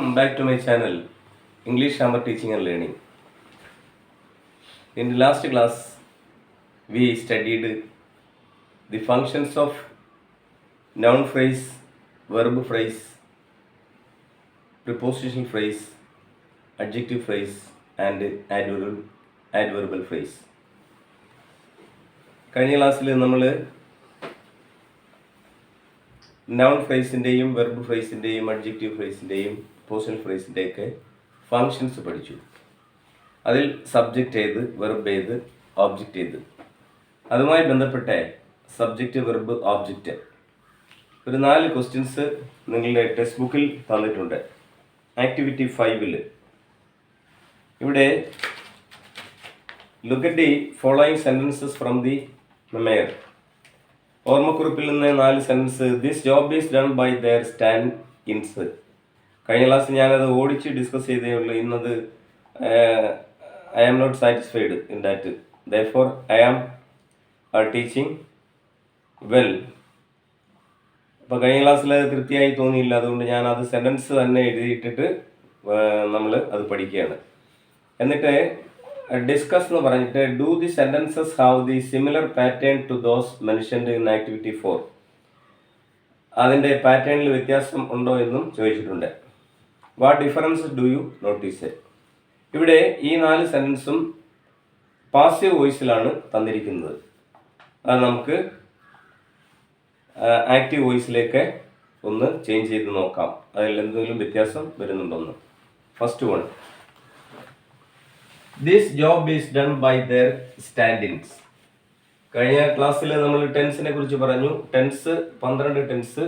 Welcome back to my channel, English Grammar Teaching and Learning. In the last class, we studied the functions of noun phrase, verb phrase, prepositional phrase, adjective phrase, and adverbial phrase. കഴിഞ്ഞ ക്ലാസ്സിൽ നമ്മൾ noun ഫ്രേസിൻ്റെയും verb ഫ്രേസിൻ്റെയും adjective ഫ്രേസിൻ്റെയും പോസിഷണൽ ഫ്രേസിൻ്റെയൊക്കെ functions പഠിച്ചു. അതിൽ subject ഏത്, verb ഏത്, object ഏത്, അതുമായി ബന്ധപ്പെട്ട സബ്ജക്റ്റ്, വെർബ്, ഓബ്ജക്റ്റ് ഒരു 4 ക്വസ്റ്റ്യൻസ് നിങ്ങളുടെ ടെക്സ്റ്റ് ബുക്കിൽ തന്നിട്ടുണ്ട്. ആക്ടിവിറ്റി 5ൽ ഇവിടെ look at the following sentences from the memoir. ഓർമ്മക്കുറിപ്പിൽ നിന്ന് 4 sentence. This job is done by their stand-ins. കഴിഞ്ഞ ക്ലാസ്സിൽ ഞാനത് ഓടിച്ച് ഡിസ്കസ് ചെയ്തേ ഉള്ളൂ. ഇന്നത് I am not satisfied in that, therefore I am teaching well. അപ്പോൾ കഴിഞ്ഞ ക്ലാസ്സിൽ അത് കൃത്യമായി തോന്നിയില്ല, അതുകൊണ്ട് ഞാൻ അത് സെൻറ്റൻസ് തന്നെ എഴുതിയിട്ടിട്ട് നമ്മൾ അത് പഠിക്കുകയാണ്. എന്നിട്ട് ഡിസ്കസ് എന്ന് പറഞ്ഞിട്ട് do the sentences have the similar pattern to those mentioned in activity 4. അതിൻ്റെ പാറ്റേണിൽ വ്യത്യാസം ഉണ്ടോ എന്നും ചോദിച്ചിട്ടുണ്ട്. What difference do you notice? ഇവിടെ ഈ 4 സെൻറ്റൻസും പാസീവ് വോയിസിലാണ് തന്നിരിക്കുന്നത്. അത് നമുക്ക് ആക്റ്റീവ് വോയിസിലേക്ക് ഒന്ന് ചേഞ്ച് ചെയ്ത് നോക്കാം, അതിൽ എന്തെങ്കിലും വ്യത്യാസം വരുന്നുണ്ടോന്ന്. First one, this job is done by their stand-ins. കഴിഞ്ഞ ക്ലാസ്സിൽ നമ്മൾ ടെൻസിനെ കുറിച്ച് പറഞ്ഞു. ടെൻസ് 12 ടെൻസ്,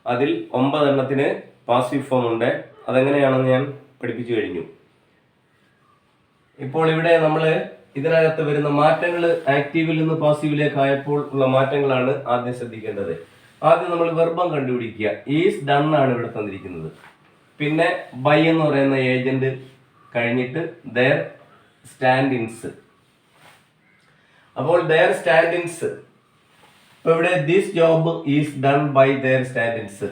അതിൽ 9 എണ്ണത്തിന് പാസീവ് ഫോം ഉണ്ട്. അതെങ്ങനെയാണെന്ന് ഞാൻ പഠിപ്പിച്ചു കഴിഞ്ഞു. ഇപ്പോൾ ഇവിടെ നമ്മൾ ഇതിനകത്ത് വരുന്ന മാറ്റങ്ങൾ, ആക്റ്റീവിൽ നിന്ന് പാസീവിലേക്ക് ആയപ്പോൾ ഉള്ള മാറ്റങ്ങളാണ് ആദ്യം ശ്രദ്ധിക്കേണ്ടത്. ആദ്യം നമ്മൾ വെർബം കണ്ടുപിടിക്കുക. ഈസ് ഡൺ ആണ് ഇവിടെ തന്നിരിക്കുന്നത്. പിന്നെ ബൈ എന്ന് പറയുന്ന ഏജന്റ് കഴിഞ്ഞിട്ട് ദെയർ സ്റ്റാൻഡിൻസ്. അപ്പോൾ ദെയർ സ്റ്റാൻഡിൻസ്, ഇപ്പൊ ഇവിടെ this job is done by their stand-ins.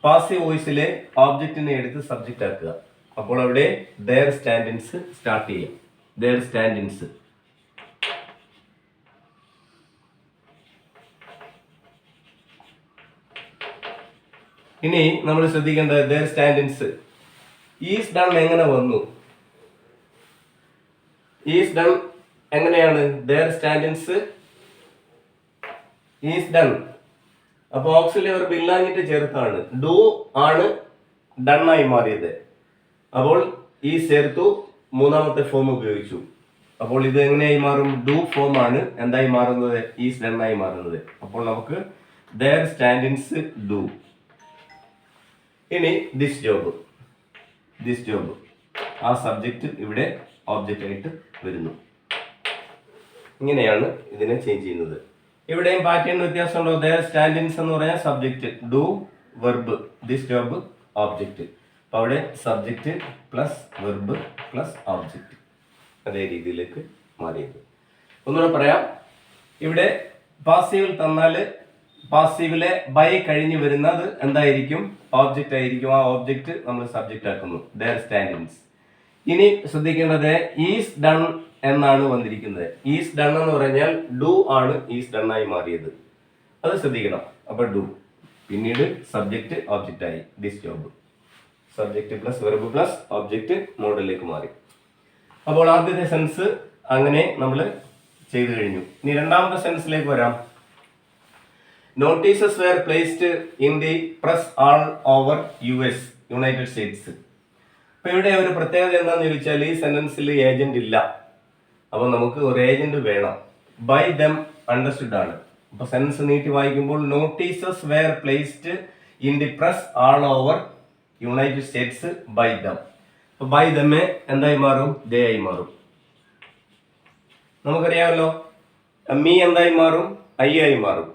Passive വോയിസിലെ ഓബ്ജക്റ്റിനെ എടുത്ത് സബ്ജക്റ്റ് ആക്കുക. അപ്പോൾ അവിടെ ദെയർ സ്റ്റാൻഡിൻസ് സ്റ്റാർട്ട് ചെയ്യാം. Their stand-ins. ഇനി നമ്മൾ ശ്രദ്ധിക്കേണ്ടത് ദെയർ സ്റ്റാൻഡിൻസ് ഈസ് ഡൺ എങ്ങനെ വന്നു? ഈസ് ഡൺ എങ്ങനെയാണ്? Their stand-ins is done. അപ്പോൾ ഓക്സിലറി വെർബ് ഇല്ലാഞ്ഞിട്ട് ചേർത്താണ്. ഡു ആണ് ഡൺ ആയി മാറിയത്. അപ്പോൾ ഈ ചേർത്തു, മൂന്നാമത്തെ ഫോം ഉപയോഗിച്ചു. അപ്പോൾ ഇത് എങ്ങനെയായി മാറും? ഡു ഫോം ആണ് എന്തായി മാറുന്നത്? ഈസ് ഡൺ ആയി മാറുന്നത്. അപ്പോൾ നമുക്ക് ദെയർ സ്റ്റാൻഡിൻസ് ഡു. ഇനി ദിസ് ജോബ്, ദിസ് ജോബ് ആ സബ്ജക്റ്റ് ഇവിടെ ഓബ്ജക്റ്റ് ആയിട്ട് വരുന്നു. ഇങ്ങനെയാണ് ഇതിനെ ചേഞ്ച് ചെയ്യുന്നത്. ഇവിടെയും പാറ്റേൺ വ്യത്യാസം ഉണ്ടോ? ദെയർ സ്റ്റാൻഡിൻസ് എന്ന് പറഞ്ഞാൽ subject, do verb, this job object. അപ്പോൾ അവിടെ subject plus verb plus object, അതേ രീതിയിലേക്ക് മാറിയത്. ഒന്നുകൂടെ പറയാം. ഇവിടെ പാസീവിൽ തന്നാൽ പാസീവിലെ ബൈ കഴിഞ്ഞ് വരുന്നത് എന്തായിരിക്കും? ഓബ്ജക്റ്റ് ആയിരിക്കും. ആ ഓബ്ജക്റ്റ് നമ്മൾ സബ്ജക്റ്റ് ആക്കുന്നു, ദെയർ സ്റ്റാൻഡിൻസ്. ഇനി ശ്രദ്ധിക്കേണ്ടത് ഈസ് ഡൺ എന്നാണ് വന്നിരിക്കുന്നത്. ഈസ് ഡൺ എന്ന് പറഞ്ഞാൽ ഡു ആണ് ഈസ് ഡൺ ആയി മാറിയത്. അത് ശ്രദ്ധിക്കണം. അപ്പൊ ഡു, പിന്നീട് സബ്ജക്റ്റ് ഓബ്ജക്റ്റ് ആയി. This job subject plus verb plus object മോഡലിലേക്ക് മാറി. അപ്പോൾ ആദ്യത്തെ സെൻസ് അങ്ങനെ നമ്മൾ ചെയ്തു കഴിഞ്ഞു. ഇനി രണ്ടാമത്തെ സെൻസിലേക്ക് വരാം. Notices were placed in the press all over US, United States. അപ്പൊ ഇവിടെ ഒരു പ്രത്യേകത എന്താണെന്ന് ചോദിച്ചാൽ ഈ സെന്റൻസിൽ ഏജന്റ് ഇല്ല. അപ്പൊ നമുക്ക് ഒരു ഏജന്റ് വേണം. ബൈ ദം അണ്ടർസ്റ്റുഡ് ആണ്. അപ്പൊ സെന്റൻസ് നീട്ടി വായിക്കുമ്പോൾ notices were placed in the press all over United States by them. അപ്പൊ ബൈ ദമ്മെ എന്തായി മാറും? ദേ ആയി മാറും. നമുക്കറിയാമല്ലോ, മീ എന്തായി മാറും? ഐ ആയി മാറും.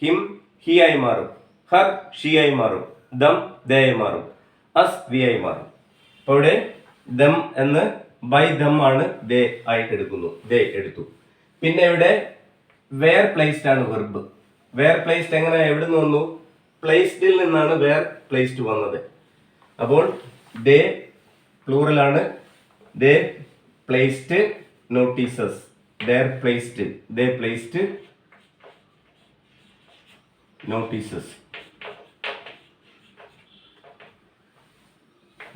ഹിം ഹി ആയി മാറും. ഹർ ഷീ ആയി മാറും. ദം ദേ ആയി മാറും. അസ് വി ആയി മാറും. അപ്പോൾ ഇവിടെ ദം എന്ന് ബൈ ദം ആണ് ദേ ആയിട്ട് എടുക്കുന്നു. ദേ എടുത്തു. പിന്നെ ഇവിടെ വെയർ പ്ലേസ്ഡ് ആണ് വെർബ്. വെയർ പ്ലേസ്ഡ് എങ്ങനെ, എവിടെ നിന്ന് വന്നു? പ്ലേസ്ഡിൽ നിന്നാണ് വെയർ പ്ലേസ്ഡ് വന്നത്. അപ്പോൾ ദേ പ്ലൂറലാണ്. They placed notices. They placed notices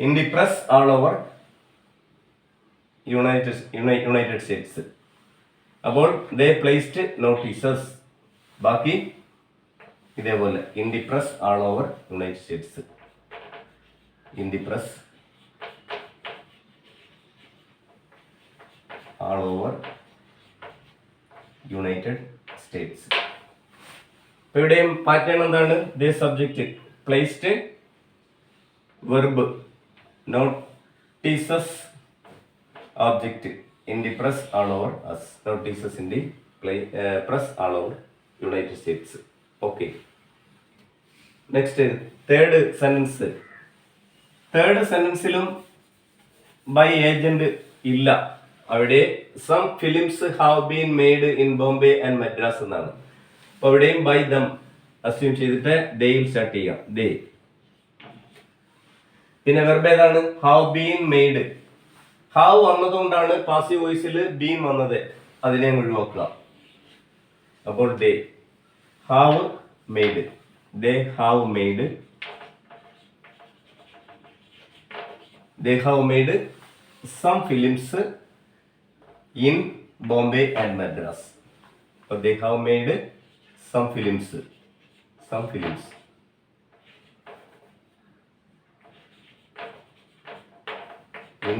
in the press all over United States. അപ്പോൾ ദേ പ്ലേസ്ഡ് നോട്ടീസസ്. ബാക്കി ഇതേപോലെ in the press all over United States. In the press all over United States. ഇപ്പൊ ഇവിടെയും pattern എന്താണ്? They subject placed verb notices object in the press all over us. Notices in the press all over United States. Okay. Next, third sentence. Third sentence-ilum by agent illa. Avide some films have been made in Bombay and Madras എന്നാണ്. അപ്പോൾ അവിടെയും by them assume ചെയ്തിട്ട് they'll start ചെയ്യാം. they. പിന്നെ verb ഏതാണ്? have been made. Have വന്നതുകൊണ്ടാണ് passive വോയിസിൽ been വന്നത്, അതിനെ ഒഴിവാക്കുക. അപ്പോൾ they have made. They have made. They have made some films in Bombay and Madras. അപ്പോൾ they have made some films. In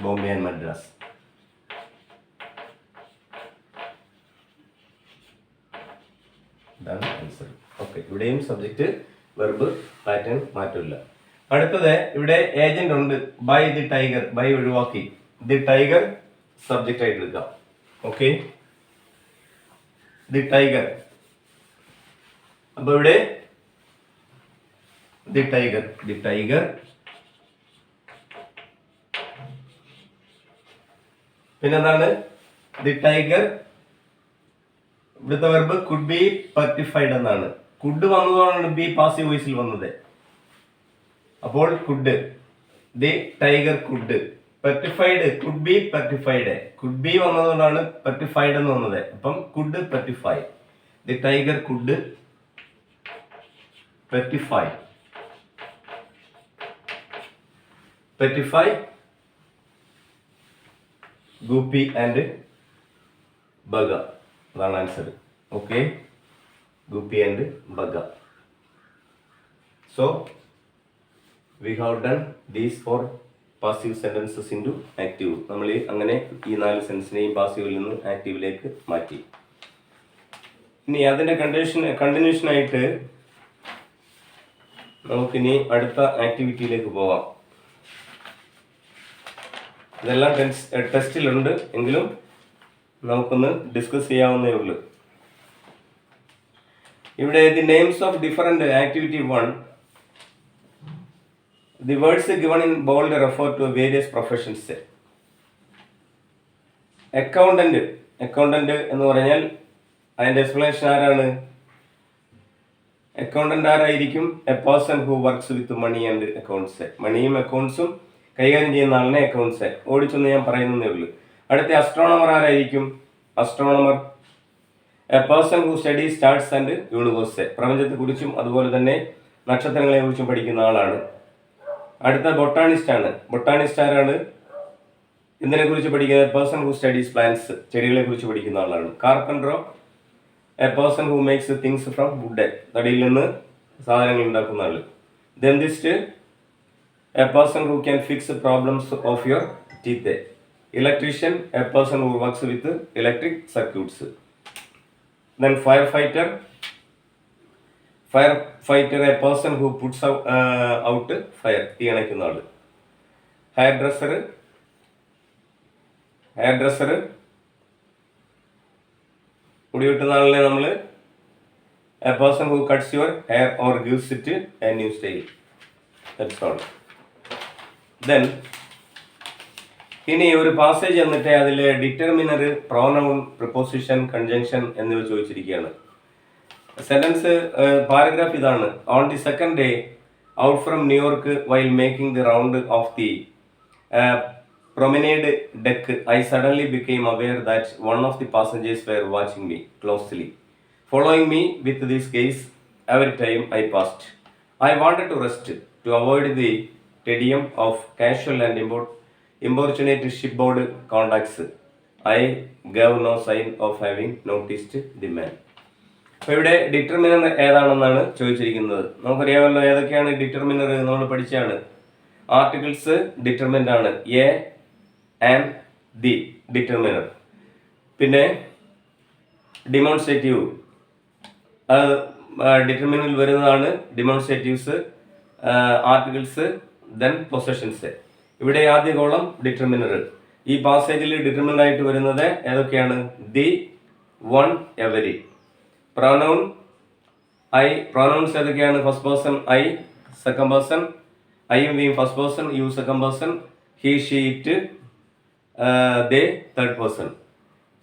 Bombay and Madras. ഇതാണ് ആൻസർ. ഓക്കെ, ഇവിടെയും സബ്ജക്റ്റ് വെർബ് പാറ്റേൺ മാറ്റമില്ല. അടുത്തത് ഇവിടെ ഏജന്റ് ഉണ്ട്. By the tiger. ബൈ ഒഴിവാക്കി ദി ടൈഗർ സബ്ജക്റ്റ് ആയിട്ട് എടുക്കാം. Okay, the tiger. അപ്പൊ ഇവിടെ ദി ടൈഗർ. പിന്നെന്താണ്? The tiger. ഇവിടുത്തെ വെർബ് കുഡ് ബി പെർട്ടിഫൈഡ് എന്നാണ്. കുഡ് വന്നതാണ് ബി പാസീവ് വോയിസിൽ വന്നത്. അപ്പോൾ could. The tiger could. Petrified could be petrified. Could be വന്നതുകൊണ്ടാണ് പെർട്ടിഫൈഡ് എന്ന് വന്നത്. അപ്പം could petrify. The tiger could petrify. Goopy and Bagha. അതാണ് answer. Okay, Goopy and Bagha. So we have done these four passive sentences into active. നമ്മൾ അങ്ങനെ ഈ 4 സെന്റൻസിനെയും പാസീവിൽ നിന്ന് ആക്റ്റീവിലേക്ക് മാറ്റി. ഇനി അതിൻ്റെ കണ്ടിന്യൂഷനായിട്ട് നമുക്കിനി അടുത്ത ആക്ടിവിറ്റിയിലേക്ക് പോവാം. ഇതെല്ലാം ടെസ്റ്റിലുണ്ട്, എങ്കിലും നമുക്കൊന്ന് ഡിസ്കസ് ചെയ്യാവുന്നേ ഉള്ളൂ. ഇവിടെ the names of different activity 1. The words given in bold refer to various professions. Accountant എന്ന് പറഞ്ഞാൽ അതിന്റെ എക്സ്പ്ലനേഷൻ ആരാണ്? അക്കൗണ്ടന്റ് ആരായിരിക്കും? A person who works with money and accounts. മണിയും അക്കൗണ്ട്സും കൈകാര്യം ചെയ്യുന്ന ആളിനെ അക്കൗണ്ട്സ്. ഓടിച്ചൊന്ന് ഞാൻ പറയുന്നതേ ഉള്ളൂ. അടുത്ത അസ്ട്രോണമർ ആരായിരിക്കും? Astronomer a person who study stars and universe. പ്രപഞ്ചത്തെക്കുറിച്ചും അതുപോലെ തന്നെ നക്ഷത്രങ്ങളെ കുറിച്ചും പഠിക്കുന്ന ആളാണ്. അടുത്ത ബൊട്ടാണിസ്റ്റ് ആണ്. ബൊട്ടാണിസ്റ്റ് ആരാണ്? ഇതിനെ കുറിച്ച് പഠിക്കുന്ന പേഴ്സൺ ഹു സ്റ്റഡീസ് പ്ലാന്റ്സ്. ചെടികളെ കുറിച്ച് പഠിക്കുന്ന ആളാണ്. Carpenter a person who makes things from wood. തടിയിൽ നിന്ന് സാധനങ്ങൾ ഉണ്ടാക്കുന്ന ആള്. Dentist a person who can fix the problems of your teeth. Electrician a person who works with electric circuits. Then firefighter a person who puts out fire. തീ അണയ്ക്കുന്ന ആള്. hairdresser മുടി വെട്ടുന്ന ആളിനെ നമ്മൾ a person who cuts your hair or gives it a new style. That's all. Then ഇനി ഒരു passage എന്നിട്ട് അതിൽ ഡിറ്റർമിനർ, പ്രോനൗൺ, പ്രിപ്പോസിഷൻ, കൺജങ്ഷൻ എന്നിവ ചോദിച്ചിരിക്കുകയാണ്. സെന്റൻസ് പാരഗ്രാഫ് ഇതാണ്. On the second day out from New York while making the round of the uh, promenade deck, I suddenly became aware that one of the passengers were watching me closely, following me with this gaze every time I passed. I wanted to rest to avoid the tedium of casual and importunate shipboard contacts. I gave no sign of having noticed the man. അപ്പോൾ ഇവിടെ determiner ഏതാണെന്നാണ് ചോദിച്ചിരിക്കുന്നത്. നമുക്കറിയാമല്ലോ ഏതൊക്കെയാണ് determiner, നമ്മൾ പഠിച്ചാണ്. Articles determinant ആണ്, A and the determiner. പിന്നെ ഡിമോൺസ്ട്രേറ്റീവ് ഡിറ്റർമിനറിൽ വരുന്നതാണ് ഡിമോൺസ്ട്രേറ്റീവ്സ്, ആർട്ടിക്കിൾസ്, ദെൻ പൊസഷൻസ്. ഇവിടെ ആദ്യ കോളം ഡിറ്റർമിനർ. ഈ പാസേജിൽ ഡിറ്റർമിനൻ്റ് ആയിട്ട് വരുന്നത് ഏതൊക്കെയാണ്? The, one, every. Pronoun I. Pronouns ഏതൊക്കെയാണ്? First person I, second person ഐയും വിയും first person, you second person, he, she, it, they third person.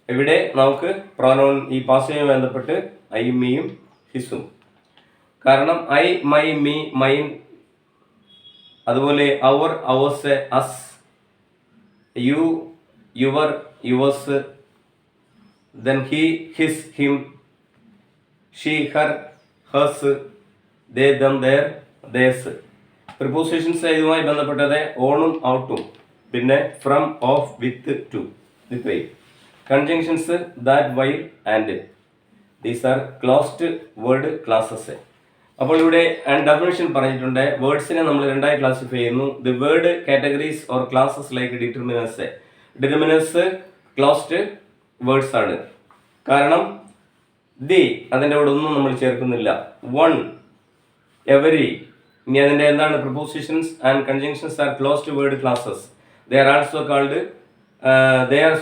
ഇവിടെ നമുക്ക് പ്രൊനൗൺ ഈ പാസേജുമായി ബന്ധപ്പെട്ട് ഐയും മീയും ഹിസും. കാരണം ഐ, മൈ, മീ, മൈൻ, അതുപോലെ our, ours, us, you, your, yours, then he, his, him, she, her, hers, they, them, their, theirs. Prepositions ഇതുമായി ബന്ധപ്പെട്ടത് ഓണും ഔട്ടും, പിന്നെ ഫ്രം, ഓഫ്, വിത്ത്, ടു, ഇത്രയും. Conjunctions that, while, and. These are closed word classes. അപ്പോൾ ഇവിടെ definition പറഞ്ഞിട്ടുണ്ട്. വേർഡ്സിനെ നമ്മൾ രണ്ടായി ക്ലാസിഫൈ ചെയ്യുന്നു. The word categories or classes like determiners. Determiners closed words ആണ്. കാരണം ദി അതിൻ്റെ കൂടെ ഒന്നും നമ്മൾ ചേർക്കുന്നില്ല. One, every. ഇനി അതിൻ്റെ എന്താണ്? Prepositions and conjunctions R closed word classes. They are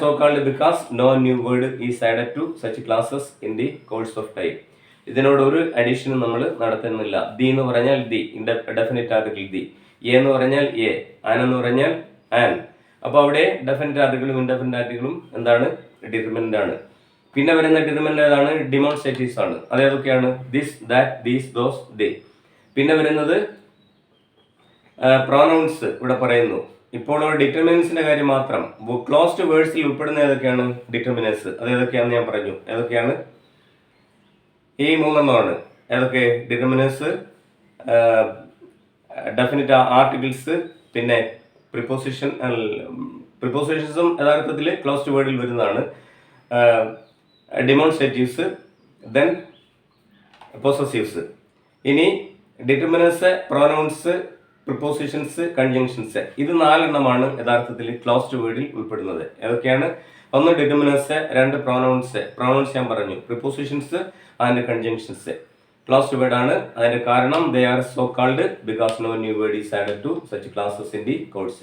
so called because no new word is added to such classes in the course of time. ഇതിനോട് ഒരു അഡീഷനും നമ്മൾ നടത്തുന്നില്ല. ദി എന്ന് പറഞ്ഞാൽ the, definite article the. A എന്ന് പറഞ്ഞാൽ A, an എന്ന് പറഞ്ഞാൽ ആൻ. അപ്പോൾ അവിടെ ഡെഫിനിറ്റ് ആർട്ടിക്കിളും ഇൻഡെഫിനിറ്റ് ആർട്ടിക്കിളും എന്താണ്? ഡിറ്റർമിനൻ്റ് ആണ്. പിന്നെ വരുന്ന ഡിറ്റർമിനൻ്റ് ഏതാണ്? ഡിമോൺസ്ട്രേറ്റീവ്സ് ആണ്. അതേതൊക്കെയാണ്? ദിസ്, ദാറ്റ്, ദീസ്, ദോസ്, ദേ. പിന്നെ വരുന്നത് പ്രൊനൗൺസ് ഇവിടെ പറയുന്നു. ഇപ്പോൾ ഡിറ്റർമിനൻസിന്റെ കാര്യം മാത്രം. ക്ലോസ്ഡ് വേർഡ്സിൽ ഉൾപ്പെടുന്ന ഏതൊക്കെയാണ്? ഡിറ്റർമിനൻസ്. അത് ഏതൊക്കെയാണെന്ന് ഞാൻ പറഞ്ഞു. ഏതൊക്കെയാണ്? ഈ മൂന്നെണ്ണമാണ്. ഏതൊക്കെ? ഡിറ്റർമിനൻസ്, ഡെഫിനിറ്റ് ആർട്ടിക്കിൾസ്, പിന്നെ പ്രിപ്പോസിഷൻസും യഥാർത്ഥത്തിൽ ക്ലോസ്ഡ് വേർഡിൽ വരുന്നതാണ്. ഡിമോൺസ്ട്രേറ്റീവ്സ്, ദെൻ പൊസസീവ്സ്. ഇനി ഡിറ്റർമിനൻസ്, പ്രൊനൗൺസ്, പ്രിപ്പോസിഷൻസ്, കൺജങ്ഷൻസ്. ഇത് നാലെണ്ണമാണ് യഥാർത്ഥത്തിൽ ക്ലോസ്ഡ് വേർഡിൽ ഉൾപ്പെടുന്നത്. ഏതൊക്കെയാണ്? ഒന്ന് ഡിറ്റർമിനൻസ്, രണ്ട് പ്രൊനൗൺസ്. പ്രൊനൗൺസ് ഞാൻ പറഞ്ഞു. Prepositions and conjunctions closed word ആണ്. അതിന്റെ കാരണം they are so called because no new word is added to such classes in the course.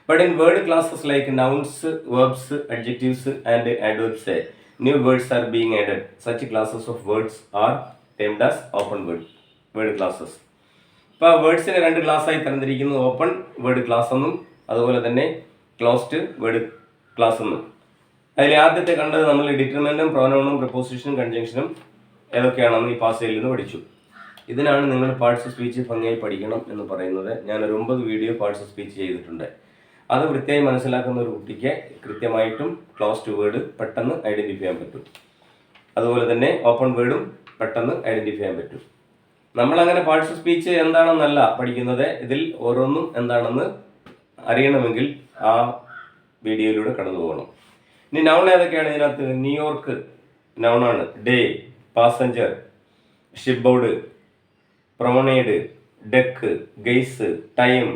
But in word classes like nouns, verbs, adjectives and adverbs, new words are being added. Such classes of words are termed as open word classes. ഇപ്പോൾ വേർഡ്സിനെ രണ്ട് ക്ലാസ്സായി തരംതിരിക്കുന്നു. Open word class എന്നും അതുപോലെ തന്നെ closed word class എന്നും. അതിൽ ആദ്യത്തെ കണ്ടത് നമ്മൾ ഡിറ്റർമിനന്റും പ്രൊനൗണും പ്രിപ്പോസിഷനും കൺജങ്ഷനും ഏതൊക്കെയാണെന്ന് ഈ പാസേജിൽ നിന്ന് പഠിച്ചു. ഇതിനാണ് നിങ്ങൾ പാർട്സ് ഓഫ് സ്പീച്ച് ഭംഗിയായി പഠിക്കണം എന്ന് പറയുന്നത്. ഞാനൊരു 9 വീഡിയോ പാർട്സ് ഓഫ് സ്പീച്ച് ചെയ്തിട്ടുണ്ട്. അത് വൃത്തിയായി മനസ്സിലാക്കുന്ന ഒരു കുട്ടിക്ക് കൃത്യമായിട്ടും ക്ലോസ്ഡ് വേർഡ് പെട്ടെന്ന് ഐഡൻറ്റിഫൈ ചെയ്യാൻ പറ്റും. അതുപോലെ തന്നെ ഓപ്പൺ വേർഡും പെട്ടെന്ന് ഐഡൻറ്റിഫൈ ചെയ്യാൻ പറ്റും. നമ്മളങ്ങനെ പാർട്സ് ഓഫ് സ്പീച്ച് എന്താണെന്നല്ല പഠിക്കുന്നത്. ഇതിൽ ഓരോന്നും എന്താണെന്ന് അറിയണമെങ്കിൽ ആ വീഡിയോയിലൂടെ കടന്നു പോകണം. ഇനി നൗൺ ഏതൊക്കെയാണ് ഇതിനകത്ത്? ന്യൂയോർക്ക് നൗണാണ്. Day, passenger, shipboard, promenade, deck, gaze, time,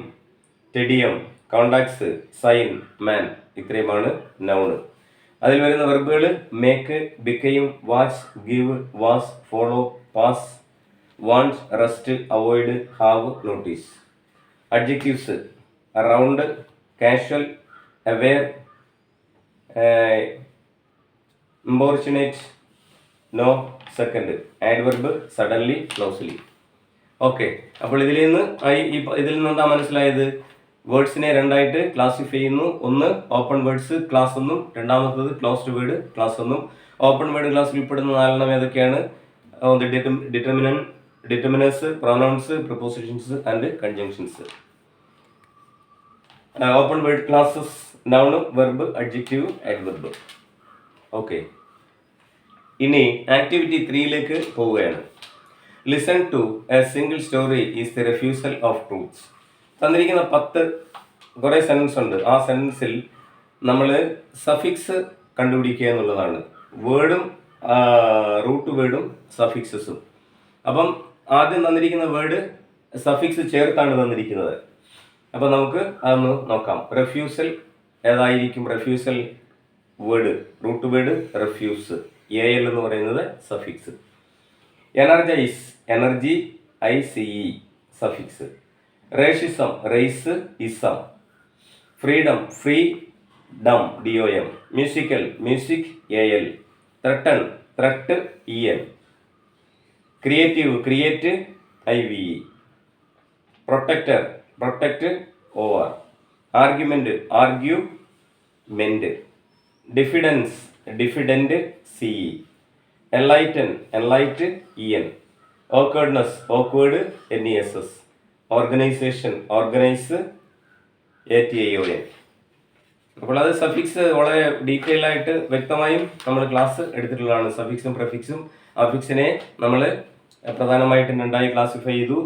tedium, contacts, sign, man. ഇത്രയുമാണ് നൗണ്. അതിൽ വരുന്ന വെർബുകൾ make, became, watch, give, was, follow, pass, want, rest, avoid, have, notice. Adjectives around, casual, aware, importunate, no, second. Adverb suddenly, closely. Okay, അപ്പോൾ ഇതിൽ നിന്ന് എന്താ മനസ്സിലായത്? വേർഡ്സിനെ രണ്ടായിട്ട് ക്ലാസിഫൈ ചെയ്യുന്നു. ഒന്ന് ഓപ്പൺ വേർഡ്സ് ക്ലാസ് എന്നും രണ്ടാമത്തത് ക്ലോസ്ഡ് വേർഡ് ക്ലാസ് എന്നും. ഓപ്പൺ വേർഡ് ക്ലാസ്സിൽ ഉൾപ്പെടുന്ന 4 ഏതൊക്കെയാണ്? Determinant, determiners, pronouns, prepositions and conjunctions. Open word classes noun, verb, adjective, adverb. Okay, ഇനി ആക്ടിവിറ്റി 3ലേക്ക് പോവുകയാണ്. Listen to a single story is the refusal of truths. തന്നിരിക്കുന്ന 10 കുറേ സെൻറ്റൻസ് ഉണ്ട്. ആ സെൻറ്റൻസിൽ നമ്മൾ സഫിക്സ് കണ്ടുപിടിക്കുക എന്നുള്ളതാണ്. വേർഡും റൂട്ട് വേർഡും സഫിക്സസും. അപ്പം ആദ്യം തന്നിരിക്കുന്ന വേർഡ് സഫിക്സ് ചേർത്താണ് തന്നിരിക്കുന്നത്. അപ്പം നമുക്ക് അതൊന്ന് നോക്കാം. റെഫ്യൂസൽ ഏതായിരിക്കും? Refusal word, root word refuse, AL എന്ന് പറയുന്നത് suffix. Energise, energy, ICE suffix. Racism, race, ism. Freedom, free, dom, DOM. Musical, music, AL. Threaten, threat, EN. Creative, create, IVE. Protector, protect, OR. Argument, argue, ment. Diffidence, diffident, CE. Enlighten, enlight, EN. Awkwardness, awkward, NESS. Organisation, organise, ATION. അപ്പോൾ അത് suffix വളരെ detail ആയിട്ട് വ്യക്തമായും നമ്മൾ class എടുത്തിട്ടുള്ളതാണ്. സഫിക്സും പ്രിഫിക്സും. അഫിക്സിനെ നമ്മൾ പ്രധാനമായിട്ടും രണ്ടായി classify ചെയ്തു.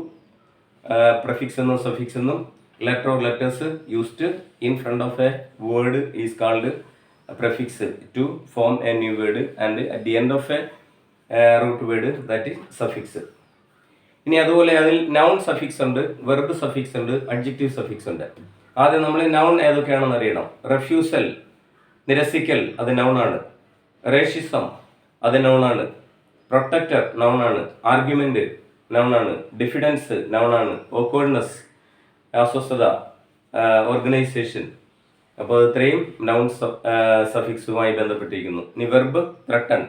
പ്രിഫിക്സ് എന്നും സഫിക്സ് എന്നും. Letter or letters used in front of a word is called prefix to form a new word, and at the end of a root word that is suffix. ഇനി അതുപോലെ അതിൽ noun suffix ഉണ്ട്, verb suffix ഉണ്ട്, adjective suffix ഉണ്ട്. ആദ്യം നമ്മൾ noun ഏതൊക്കെയാണെന്ന് അറിയണം. റെഫ്യൂസൽ, നിരസിക്കൽ, അത് നൗണാണ്. റേഷിസം, അത് നൗണാണ്. പ്രൊട്ടക്ടർ, നൗണാണ്. ആർഗ്യുമെന്റ്, നൗണാണ്. ഡിഫിഡൻസ്, നൗണാണ്. ഓക്വേർഡ്നെസ്, അസ്വസ്ഥത, ഓർഗനൈസേഷൻ. അപ്പോൾ ഇത്രയും നൗൺ സഫിക്സുമായി ബന്ധപ്പെട്ടിരിക്കുന്നു. ഇനി വെർബ്, ത്രട്ടൺ,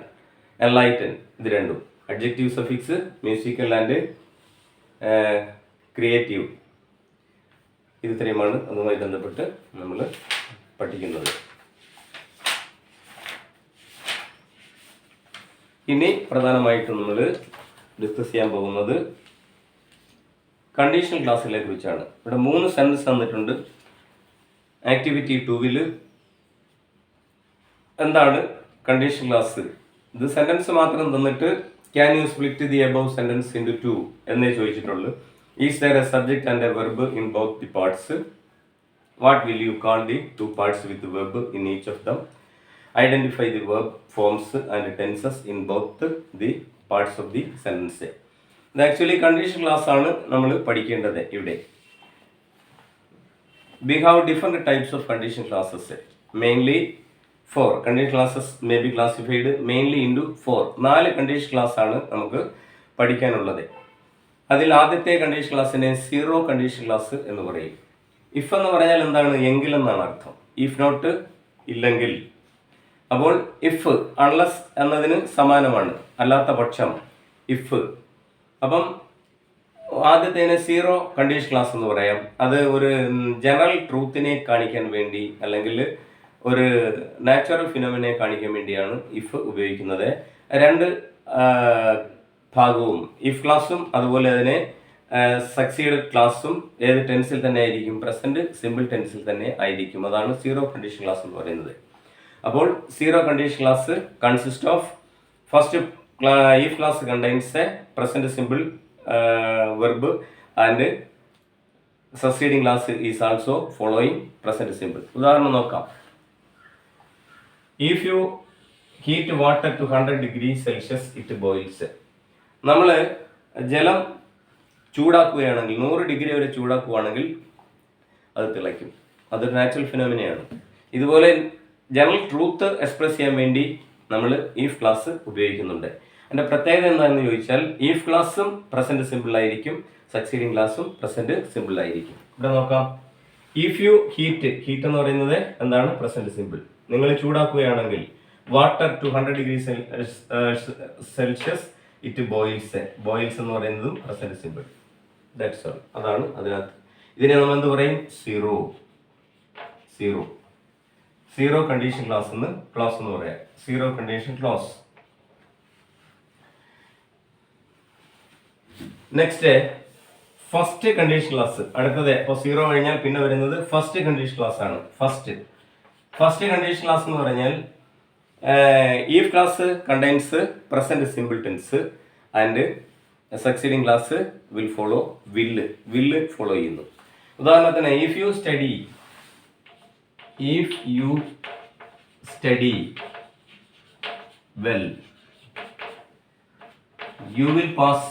എൻലൈറ്റൻ, ഇത് രണ്ടും. Adjective suffix musical and creative. ഇത് ഇത്രയുമാണ് അതുമായി ബന്ധപ്പെട്ട് നമ്മൾ പഠിക്കുന്നത്. ഇനി പ്രധാനമായിട്ടും നമ്മൾ ഡിസ്കസ് ചെയ്യാൻ പോകുന്നത് കണ്ടീഷണൽ ക്ലാസ്സിനെ കുറിച്ചാണ്. ഇവിടെ 3 സെൻറ്റൻസ് തന്നിട്ടുണ്ട്. ആക്ടിവിറ്റി 2-ൽ എന്താണ് കണ്ടീഷണൽ ക്ലാസ്? ഇത് സെൻറ്റൻസ് മാത്രം തന്നിട്ട് can you split the above sentence into 2 എന്നേ ചോദിച്ചിട്ടുള്ളൂ. Is there a subject and a verb in both the parts? What will you call the 2 parts with verb in each of them? Identify the verb forms and tenses in both the parts of the sentence. ഇത് actually conditional class ആണ് നമ്മൾ പഠിക്കേണ്ടത് ഇവിടെ. We have different types of conditional clauses. Mainly 4 conditional clauses may be classified mainly into 4. 4 conditional class ആണ് നമുക്ക് പഠിക്കാനുള്ളത്. അതിൽ ആദ്യത്തെ കണ്ടീഷണൽ ക്ലാസ്സിനെ സീറോ കണ്ടീഷണൽ ക്ലാസ് എന്ന് പറയും. ഇഫ് എന്ന് പറഞ്ഞാൽ എന്താണ്? എങ്കിൽ എന്നാണ് അർത്ഥം. ഇഫ് നോട്ട്, ഇല്ലെങ്കിൽ. അപ്പോൾ ഇഫ് അൺലെസ് എന്നതിന് സമാനമാണ്, അല്ലാത്ത പക്ഷം ഇഫ്. അപ്പം ആദ്യത്തേനെ സീറോ കണ്ടീഷൻ ക്ലാസ് എന്ന് പറയാം. അത് ഒരു ജനറൽ ട്രൂത്തിനെ കാണിക്കാൻ വേണ്ടി അല്ലെങ്കിൽ ഒരു നാച്ചുറൽ ഫിനോമിനെ കാണിക്കാൻ വേണ്ടിയാണ് ഇഫ് ഉപയോഗിക്കുന്നത്. 2 ഭാഗവും ഇഫ് ക്ലാസ്സും അതുപോലെ അതിനെ സക്സീഡ് ക്ലാസ്സും ഏത് ടെൻസിൽ തന്നെ ആയിരിക്കും? പ്രസന്റ് സിമ്പിൾ ടെൻസിൽ തന്നെ ആയിരിക്കും. അതാണ് സീറോ കണ്ടീഷൻ ക്ലാസ് എന്ന് പറയുന്നത്. അപ്പോൾ zero condition class consist of first if class contains A present simple verb and succeeding class is also following present simple. ഉദാഹരണം നോക്കാം. If you heat water to 100 degrees Celsius it boils. നമ്മൾ ജലം ചൂടാക്കുകയാണെങ്കിൽ 100 degree വരെ ചൂടാക്കുകയാണെങ്കിൽ അത് തിളയ്ക്കും. അതൊരു natural ഫിനോമിനയാണ്. ഇതുപോലെ general truth express ചെയ്യാൻ വേണ്ടി നമ്മൾ ഇഫ് ക്ലാസ് ഉപയോഗിക്കുന്നുണ്ട്. അതിൻ്റെ പ്രത്യേകത എന്താണെന്ന് ചോദിച്ചാൽ ഇഫ് ക്ലാസ്സും പ്രസന്റ് സിമ്പിൾ ആയിരിക്കും, സക്സീഡിങ് ക്ലാസ്സും പ്രസന്റ് സിമ്പിൾ ആയിരിക്കും. ഇവിടെ നോക്കാം. ഇഫ് യു ഹീറ്റ്, ഹീറ്റ് എന്ന് പറയുന്നത് എന്താണ്? Present simple. നിങ്ങൾ ചൂടാക്കുകയാണെങ്കിൽ water to 100 degree Celsius it boils. Boils എന്ന് പറയുന്നതും പ്രസന്റ് സിമ്പിൾ. That's all. അതാണ് അതിനകത്ത്. ഇതിനെ നമ്മൾ എന്ത് പറയും? Zero. Zero zero condition class എന്ന് പറയാം. Zero condition class. Next first condition class. അടുത്തത് അപ്പോൾ 0 കഴിഞ്ഞാൽ പിന്നെ വരുന്നത് ഫസ്റ്റ് കണ്ടീഷൻ ക്ലാസ് ആണ്. ഫസ്റ്റ് കണ്ടീഷൻ ക്ലാസ് എന്ന് പറഞ്ഞാൽ if class contains present simple tense and succeeding class will follow will follow ചെയ്യുന്നു. ഉദാഹരണത്തിന് if you study well you will pass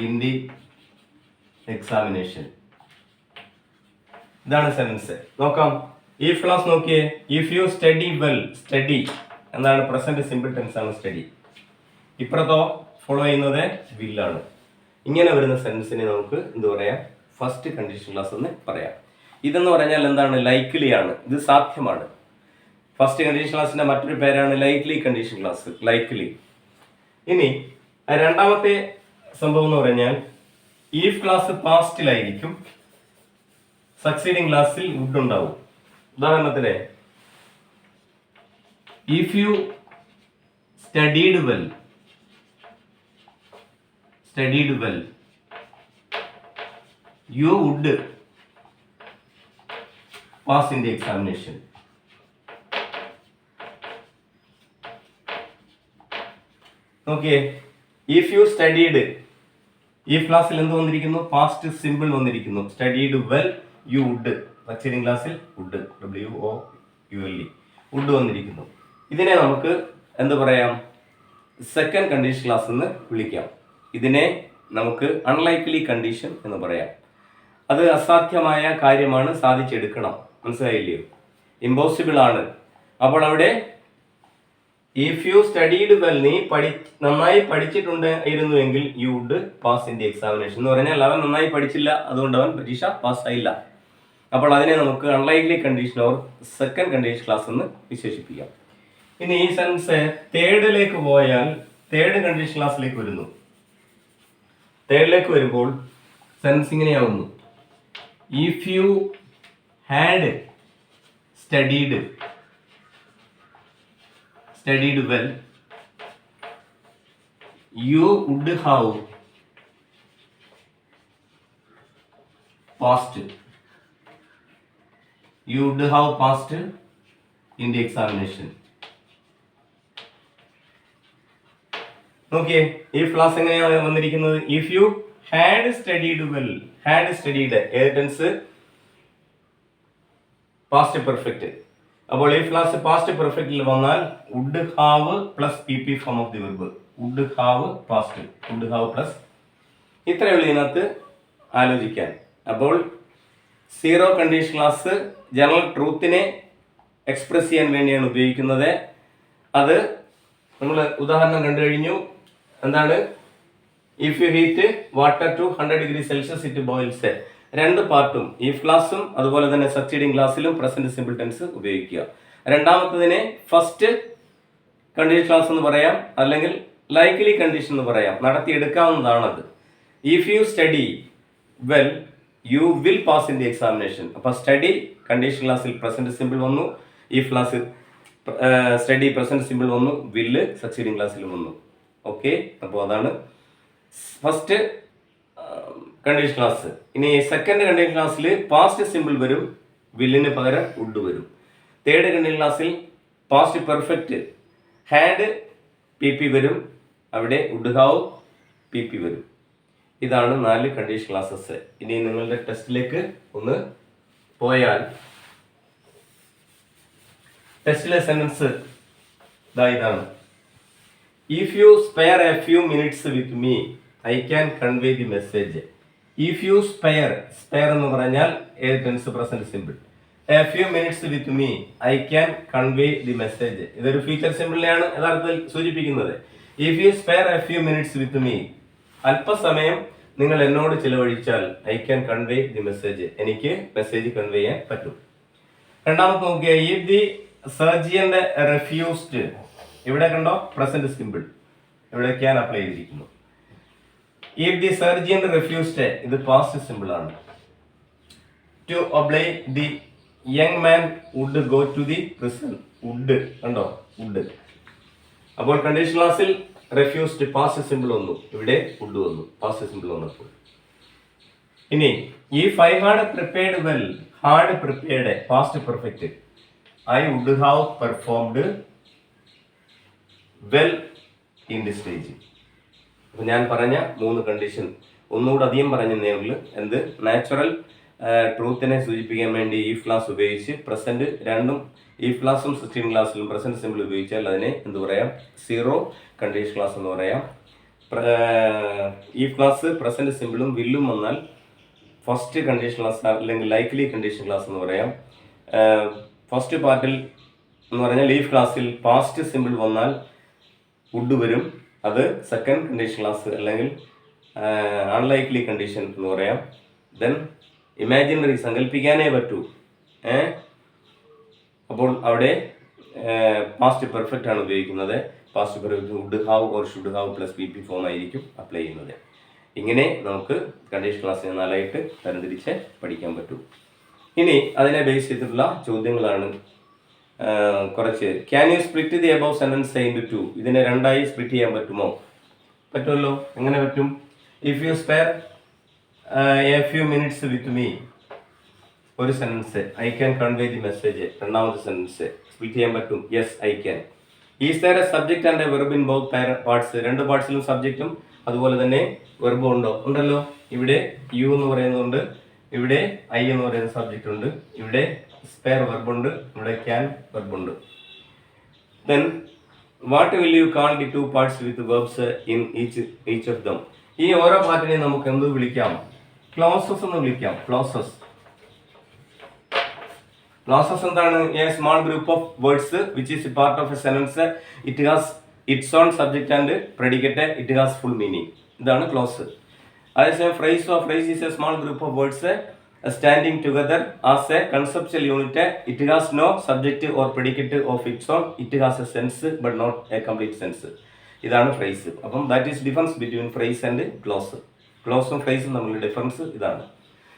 in the examination. ഇതാണ് സെന്റൻസ്. നോക്കാം. ഇഫ് ക്ലാസ് നോക്കിയേ. If you study well, study എന്താണ്? Present simple tense ആണ് study. ഇപ്പുറത്തോ follow ചെയ്യുന്നത് വില്ലാണ്. ഇങ്ങനെ വരുന്ന സെന്റൻസിനെ നമുക്ക് എന്ത് പറയാം? ഫസ്റ്റ് കണ്ടീഷൻ ക്ലാസ് എന്ന് പറയാം. ഇതെന്ന് പറഞ്ഞാൽ എന്താണ്? ലൈക്ക്ലി ആണ്. ഇത് സാധ്യമാണ്. ഫസ്റ്റ് കണ്ടീഷൻ ക്ലാസിന്റെ മറ്റൊരു പേരാണ് ലൈക്ക്ലി കണ്ടീഷൻ ക്ലാസ്. ലൈക്ക്ലി. ഇനി രണ്ടാമത്തെ സംഭവം എന്ന് പറഞ്ഞാൽ ഈഫ് ക്ലാസ് പാസ്റ്റിലായിരിക്കും, സക്സീഡിങ് ക്ലാസ്സിൽ വുഡ് ഉണ്ടാവും. ഉദാഹരണത്തിന് if you studied well you would pass in the examination. നോക്കിയേ. ഇഫ് യു സ്റ്റഡീഡ്, ഈ ക്ലാസ്സിൽ എന്ത് വന്നിരിക്കുന്നു? പാസ്റ്റ് സിമ്പിൾ വന്നിരിക്കുന്നു. Studied well you would. Succeeding ക്ലാസ്സിൽ വുഡ്, WOULE, വുഡ് വന്നിരിക്കുന്നു. ഇതിനെ നമുക്ക് എന്ത് പറയാം? സെക്കൻഡ് കണ്ടീഷൻ ക്ലാസ് എന്ന് വിളിക്കാം. ഇതിനെ നമുക്ക് അൺലൈക്ക്ലി കണ്ടീഷൻ എന്ന് പറയാം. അത് അസാധ്യമായ കാര്യമാണ്, സാധിച്ചെടുക്കണം. മനസ്സിലായില്ലയോ? ഇമ്പോസിബിൾ ആണ്. അപ്പോൾ അവിടെ ഇഫ് യു സ്റ്റഡീഡ് വെൽ, നീ നന്നായി പഠിച്ചിട്ടുണ്ടായിരുന്നുവെങ്കിൽ you would pass in the examination എന്ന് പറഞ്ഞാൽ അവൻ നന്നായി പഠിച്ചില്ല, അതുകൊണ്ട് അവൻ പരീക്ഷ പാസ്സായില്ല. അപ്പോൾ അതിനെ നമുക്ക് unlikely condition or second condition class എന്ന് വിശേഷിപ്പിക്കാം. ഇനി ഈ സെൻസ് തേർഡിലേക്ക് പോയാൽ തേർഡ് കണ്ടീഷൻ ക്ലാസ്സിലേക്ക് വരുന്നു. തേർഡിലേക്ക് വരുമ്പോൾ സെൻസ് ഇങ്ങനെയാവുന്നു. If you had studied well you would have passed in the examination. നോക്കിയേ. ഈ ക്ലാസ് എങ്ങനെയാണ് വന്നിരിക്കുന്നത്? If you had studied well, had studied ഏത് ടെൻസ്? Past perfect. അപ്പോൾ ഈ ക്ലാസ് പാസ്റ്റ് പെർഫെക്റ്റിൽ വന്നാൽ would have plus PP form of the verb. Would have past, would have plus. ഇത്രയുള്ള ഇതിനകത്ത് ആലോചിക്കാൻ. അപ്പോൾ 0 കണ്ടീഷൻ ക്ലാസ് ജനറൽ ട്രൂത്തിനെ എക്സ്പ്രസ് ചെയ്യാൻ വേണ്ടിയാണ് ഉപയോഗിക്കുന്നത്. അത് നമ്മൾ ഉദാഹരണം കണ്ടു കഴിഞ്ഞു. എന്താണ്? If you heat water to 100 degree Celsius it boils. രണ്ട് പാർട്ടും ഈഫ് ക്ലാസ്സും അതുപോലെ തന്നെ സക്സീഡിങ് ക്ലാസ്സിലും പ്രസന്റ് സിമ്പിൾ ടെൻസ് ഉപയോഗിക്കുക. രണ്ടാമത്തതിനെ ഫസ്റ്റ് കണ്ടീഷൻ ക്ലാസ് എന്ന് പറയാം, അല്ലെങ്കിൽ ലൈക്ക്ലി കണ്ടീഷൻ എന്ന് പറയാം. നടത്തിയെടുക്കാവുന്നതാണത്. If you study well you will pass in the examination. അപ്പോൾ സ്റ്റഡി കണ്ടീഷൻ ക്ലാസ്സിൽ പ്രസന്റ് സിമ്പിൾ വന്നു, ഈഫ് ക്ലാസ്സിൽ സ്റ്റഡി പ്രസന്റ് സിമ്പിൾ വന്നു, വില്ല് സക്സീഡിങ് ക്ലാസ്സിൽ വന്നു. ഓക്കെ. അപ്പോൾ അതാണ് ഫസ്റ്റ് കണ്ടീഷൻ ക്ലാസ്. ഇനി സെക്കൻഡ് കണ്ടീഷൻ ക്ലാസ്സിൽ പാസ്റ്റ് സിമ്പിൾ വരും, വില്ലിന് പകരം വുഡ് വരും. തേർഡ് കണ്ടീഷൻ ക്ലാസ്സിൽ പാസ്റ്റ് പെർഫെക്റ്റ് ഹാഡ് PP വരും, അവിടെ വുഡ് ഹാവ് PP വരും. ഇതാണ് 4 കണ്ടീഷൻ ക്ലാസ്സസ്. ഇനി നിങ്ങളുടെ ടെസ്റ്റിലേക്ക് ഒന്ന് പോയാൽ ടെസ്റ്റിലെ സെന്റൻസ് ഇതാണ്. If you spare a few minutes with me I can convey the message. If you spare എന്ന് പറഞ്ഞാൽ ഏത് tense? Present simple. A few minutes with me I can convey the message. ഇതൊരു ഫ്യൂച്ചർ സിമ്പിളിനെയാണ് യഥാർത്ഥത്തിൽ സൂചിപ്പിക്കുന്നത്. If you spare a few minutes with me, അല്പസമയം നിങ്ങൾ എന്നോട് ചിലവഴിച്ചാൽ I can convey the message, എനിക്ക് മെസ്സേജ് കൺവേ ചെയ്യാൻ പറ്റും. രണ്ടാമത്തെ നോക്കിയ ഇഫ് ദി സർജിയന്റെ റെഫ്യൂസ്ഡ്, ഇവിടെ കണ്ടോ പ്രസന്റ് സിമ്പിൾ, ഇവിടെ ക്യാൻ അപ്ലൈ ചെയ്തിരിക്കുന്നു. ഇഫ് ദി സർജിയൻ റെഫ്യൂസ്ഡ്, ഇത് പാസ്റ്റ് സിമ്പിൾ ആണ്. To oblige the young man would go to the prison. Would കണ്ടോ? വുഡ്. അപ്പോൾ കണ്ടീഷൻ ക്ലാസ്സിൽ റെഫ്യൂസ്ഡ് പാസ്റ്റ് സിമ്പിൾ വന്നു, ഇവിടെ വുഡ് വന്നു പാസ്റ്റ് സിമ്പിൾ വന്നപ്പോൾ. ഇനി if I had prepared well, had prepared past perfect, I would have performed well in the stage. അപ്പം ഞാൻ പറഞ്ഞ 3 കണ്ടീഷൻ ഒന്നുകൂടെ അധികം പറഞ്ഞതേ ഉള്ളൂ. എന്ത് നാച്ചുറൽ ട്രൂത്തിനെ സൂചിപ്പിക്കാൻ വേണ്ടി ഈ ക്ലാസ് ഉപയോഗിച്ച് പ്രസന്റ് രണ്ടും ഈ ക്ലാസ്സും 16 ക്ലാസ്സിലും പ്രസന്റ് സിമ്പിൾ ഉപയോഗിച്ചാൽ അതിനെ എന്ത് പറയാം, 0 കണ്ടീഷൻ ക്ലാസ് എന്ന് പറയാം. ഈ ക്ലാസ് പ്രസന്റ് സിമ്പിളും വില്ലും വന്നാൽ ഫസ്റ്റ് കണ്ടീഷൻ ക്ലാസ് അല്ലെങ്കിൽ ലൈക്ലി കണ്ടീഷൻ ക്ലാസ് എന്ന് പറയാം. ഫസ്റ്റ് പാർട്ടിൽ എന്ന് പറഞ്ഞാൽ ലീഫ് ക്ലാസ്സിൽ പാസ്റ്റ് സിമ്പിൾ വന്നാൽ വുഡ് വരും, അത് സെക്കൻഡ് കണ്ടീഷൻ ക്ലാസ് അല്ലെങ്കിൽ അൺലൈക്ലി കണ്ടീഷൻ എന്ന് പറയാം. ദെൻ ഇമാജിനറി, സങ്കല്പിക്കാനേ പറ്റൂ. അപ്പോൾ അവിടെ പാസ്റ്റ് പെർഫെക്റ്റ് ആണ് ഉപയോഗിക്കുന്നത്. Past perfect would have or should have plus P P form ആയിരിക്കും അപ്ലൈ ചെയ്യുന്നത്. ഇങ്ങനെ നമുക്ക് കണ്ടീഷൻ ക്ലാസ്സിനെ 4ആയിട്ട് തരംതിരിച്ച് പഠിക്കാൻ പറ്റും. ഇനി അതിനെ ബേസ് ചെയ്തിട്ടുള്ള ചോദ്യങ്ങളാണ് കുറച്ച്. Can you split the above sentence into 2? ഇതിനെ 2ആയി സ്പ്ലിറ്റ് ചെയ്യാൻ പറ്റുമോ? പറ്റുമല്ലോ. എങ്ങനെ പറ്റും? If you spare a few minutes with me, ഒരു sentence, I can convey the message, രണ്ടാമത്തെ സെന്റൻസ് സ്പ്ലിറ്റ് ചെയ്യാൻ പറ്റും. Yes I can. Is there a subject and a verb in both parts? 2 പാർട്സിലും സബ്ജക്റ്റും അതുപോലെ തന്നെ വെർബും ഉണ്ടോ? ഉണ്ടല്ലോ. ഇവിടെ യു എന്ന് പറയുന്നുണ്ട്, ഇവിടെ ഐ എന്ന് പറയുന്ന സബ്ജക്റ്റ് ഉണ്ട്, ഇവിടെ സ്പെയർ വെർബുണ്ട്, ഇവിടെ ക്യാൻ വെർബുണ്ട്. Then what will you call the 2 parts with verbs in each of them? ഈ ഓരോ പാർട്ടിനെയും നമുക്ക് എന്ത് വിളിക്കാം? ക്ലോസസ് എന്ന് വിളിക്കാം. ക്ലോസസ്. ക്ലോസസ് എന്താണ്? A small group of words which is part of a sentence, it has its own subject and predicate, it has full meaning. ഇതാണ് ക്ലോസ്. അതേസമയം phrase is a small group of words standing together as a conceptual unit, it has no subject or predicate of its own, it has a sense but not a complete sense. ഇതാണ് phrase. അപ്പം that is difference between phrase and clause. ക്ലോസും ഫ്രേസും തമ്മിലുള്ള difference ഇതാണ്.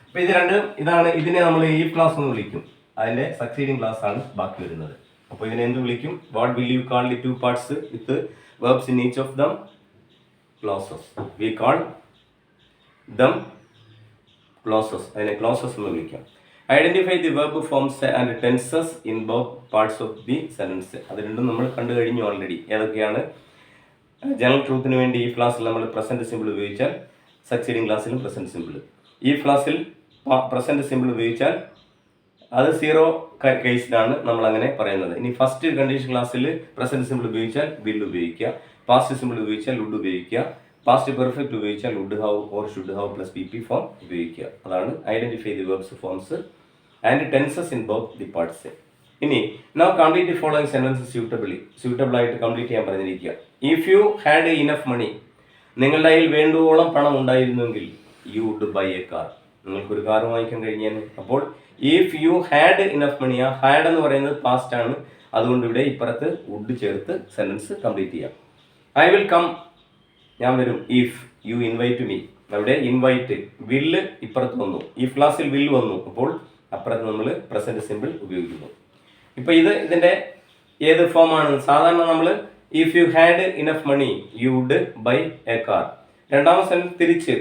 അപ്പോൾ ഇത് രണ്ടും ഇതാണ്. ഇതിനെ നമ്മൾ ഈ ക്ലാസ് എന്ന് വിളിക്കും. അതിൻ്റെ സക്സീഡിങ് ക്ലാസ് ആണ് ബാക്കി വരുന്നത്. അപ്പോൾ ഇതിനെ എന്ത് വിളിക്കും? What will you call the 2 parts with verbs in each of them? Clauses. We call them clauses. അതിനെ ക്ലോസസ് എന്ന് വിളിക്കാം. Identify the verb forms and tenses in both parts of the sentence. അത് രണ്ടും നമ്മൾ കണ്ടു കഴിഞ്ഞു ഓൾറെഡി. ഏതൊക്കെയാണ്? General ട്രൂത്തിന് വേണ്ടി ഈ ക്ലാസ്സിൽ നമ്മൾ പ്രസന്റ് സിമ്പിൾ ഉപയോഗിച്ചാൽ സക്സീഡിങ് ക്ലാസ്സിലും പ്രസന്റ് സിമ്പിൾ. ഈ ക്ലാസ്സിൽ പ്രസന്റ് സിമ്പിൾ ഉപയോഗിച്ചാൽ അത് 0 കേസിലാണ് നമ്മൾ അങ്ങനെ പറയുന്നത്. ഇനി ഫസ്റ്റ് കണ്ടീഷൻ ക്ലാസ്സിൽ പ്രസന്റ് സിമ്പിൾ ഉപയോഗിച്ചാൽ വിൽ ഉപയോഗിക്കുക, പാസ്റ്റ് സിമ്പിൾ ഉപയോഗിച്ചാൽ വുഡ് ഉപയോഗിക്കുക, പാസ്റ്റ് പെർഫെക്റ്റ് ഉപയോഗിച്ചാൽ would have or should have plus P P form ഉപയോഗിക്കുക. അതാണ് identify the verbs forms and tenses in both the parts. ഇനി now complete the following sentence suitable ആയിട്ട് complete ചെയ്യാൻ പറഞ്ഞിരിക്കുക. If you had enough money, നിങ്ങളുടെ കയ്യിൽ വേണ്ടുവോളം പണം ഉണ്ടായിരുന്നെങ്കിൽ, you would buy a car, നിങ്ങൾക്കൊരു കാർ വാങ്ങിക്കാൻ കഴിഞ്ഞാൽ. അപ്പോൾ if you had enough money, ആ ഹാഡ് എന്ന് പറയുന്നത് പാസ്റ്റ് ആണ്, അതുകൊണ്ട് ഇവിടെ ഇപ്പുറത്ത് വുഡ് ചേർത്ത് സെന്റൻസ് കംപ്ലീറ്റ് ചെയ്യാം. ഐ വിൽ കം, ഞാൻ വരും. ഇഫ് യു ഇൻവൈറ്റ് മീ, അവിടെ ഇൻവൈറ്റ് വില്ല് ഇപ്പുറത്ത് വന്നു. ഈ ക്ലാസ്സിൽ വില്ല് വന്നു, അപ്പോൾ അപ്പുറത്ത് നമ്മൾ പ്രസന്റ് സിമ്പിൾ ഉപയോഗിക്കുന്നു. ഇപ്പം ഇതിൻ്റെ ഏത് ഫോമാണ്? സാധാരണ നമ്മൾ if you had enough money you would buy a car. രണ്ടാമത്തെ സെന്റൻസ് തിരിച്ച്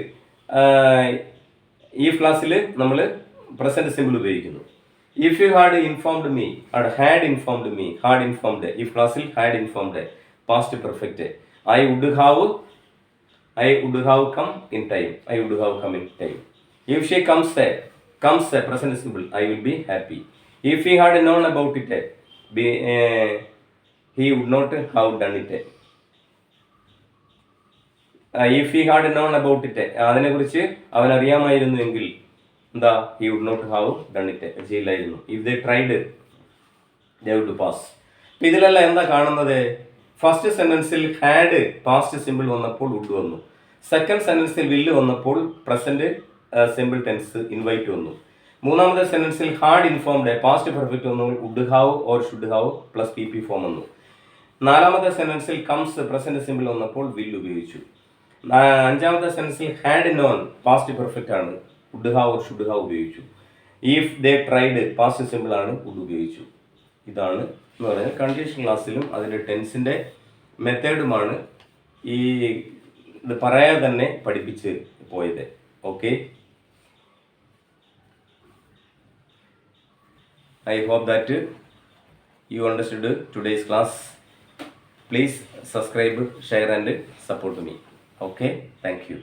ഈ ക്ലാസ്സിൽ നമ്മൾ പ്രസന്റ് സിമ്പിൾ ഉപയോഗിക്കുന്നു. If you had informed me, had informed me, had informed. ഈ ക്ലാസ്സിൽ had informed past perfect. I would have come in time, I would have come in time. If she comes present simple, I will be happy. If he had known about it, he would not have done it. If he had known about it, അതിനെക്കുറിച്ച് അവൻ അറിയാമായിരുന്നുവെങ്കിൽ എന്താ? he would not have done it, ചെയ്യില്ലായിരുന്നു. if they tried they would pass. അപ്പോൾ ഇതിലെല്ലാം എന്താ കാണുന്നത്? First സെന്റൻസിൽ had past simple വന്നപ്പോൾ would വന്നു. സെക്കൻഡ് സെന്റൻസിൽ വില്ല് വന്നപ്പോൾ പ്രസന്റ് സിമ്പിൾ ടെൻസ് ഇൻവൈറ്റ് വന്നു. മൂന്നാമത്തെ സെന്റൻസിൽ ഹാഡ് ഇൻഫോംഡ് പാസ്റ്റ് പെർഫെക്റ്റ് വന്നു, would have or should have plus P P form വന്നു. നാലാമത്തെ സെന്റൻസിൽ കംസ് പ്രസന്റ് സിമ്പിൾ വന്നപ്പോൾ വിൽ ഉപയോഗിച്ചു. അഞ്ചാമത്തെ സെന്റൻസിൽ ഹാഡ് നോൺ പാസ്റ്റ് പെർഫെക്റ്റ് ആണ്, would have or should have ഉപയോഗിച്ചു. If they tried past simple ആണ്, വുഡ് ഉപയോഗിച്ചു. ഇതാണ് എന്ന് പറയുന്നത്. കണ്ടീഷൻ ക്ലാസ്സിലും അതിൻ്റെ ടെൻസിൻ്റെ മെത്തേഡുമാണ് ഈ ഇത് പറയാതെ തന്നെ പഠിപ്പിച്ച് പോയത്. Okay, I hope that you understood today's class. Please subscribe, share and support me. Okay, thank you.